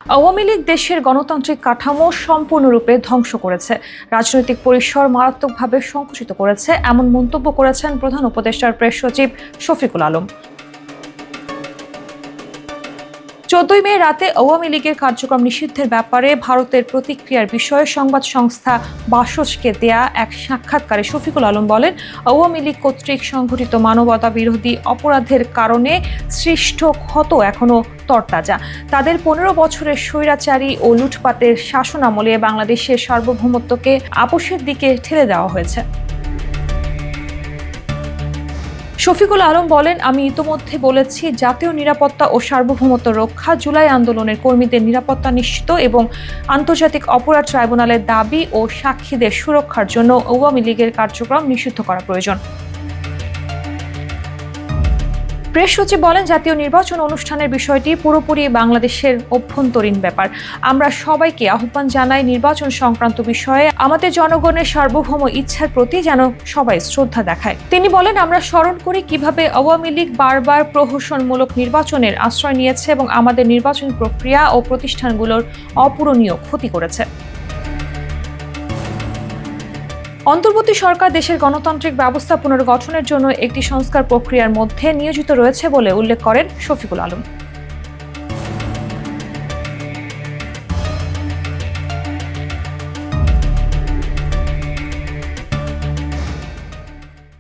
আওয়ামী লীগ দেশের গণতান্ত্রিক কাঠামো সম্পূর্ণরূপে ধ্বংস করেছে, রাজনৈতিক পরিসর মারাত্মকভাবে সংকুচিত করেছে, এমন মন্তব্য করেছেন প্রধান উপদেষ্টার প্রেস সচিব শফিকুল আলম। 14 মে রাতে আওয়ামী লীগের কার্যক্রম নিষিদ্ধের ব্যাপারে ভারতের প্রতিক্রিয়ার বিষয়ে সংবাদ সংস্থা বাসসকে দেয়া এক সাক্ষাৎকারে শফিকুল আলম বলেন, আওয়ামী লীগ কর্তৃক সংঘটিত মানবতা বিরোধী অপরাধের কারণে সৃষ্ট ক্ষত এখনো তরতাজা। তাদের 15 বছরের স্বৈরাচারী ও লুটপাটের শাসনামলে বাংলাদেশের সার্বভৌমত্বকে আপোষের দিকে ঠেলে দেওয়া হয়েছে। শফিকুল আলম বলেন, আমি ইতোমধ্যে বলেছি, জাতীয় নিরাপত্তা ও সার্বভৌমত্ব রক্ষা, জুলাই আন্দোলনের কর্মীদের নিরাপত্তা নিশ্চিত এবং আন্তর্জাতিক অপরাধ ট্রাইব্যুনালের দাবি ও সাক্ষীদের সুরক্ষার জন্য আওয়ামী লীগের কার্যক্রম নিষিদ্ধ করা প্রয়োজন। প্রেস সচিব বলেন, জাতীয় নির্বাচন অনুষ্ঠানের বিষয়টি পুরোপুরি বাংলাদেশের অভ্যন্তরীণ ব্যাপার। আমরা সবাইকে আহ্বান জানাই, নির্বাচন সংক্রান্ত বিষয়ে আমাদের জনগণের সার্বভৌম ইচ্ছার প্রতি যেন সবাই শ্রদ্ধা দেখায়। তিনি বলেন, আমরা স্মরণ করি কিভাবে আওয়ামী লীগ বারবার প্রহসনমূলক নির্বাচনের আশ্রয় নিয়েছে এবং আমাদের নির্বাচন প্রক্রিয়া ও প্রতিষ্ঠানগুলোর অপূরণীয় ক্ষতি করেছে। অন্তর্বর্তী সরকার দেশের গণতান্ত্রিক ব্যবস্থা পুনর্গঠনের জন্য একটি সংস্কার প্রক্রিয়ার মধ্যে নিয়োজিত রয়েছে বলে উল্লেখ করেন শফিকুল আলম।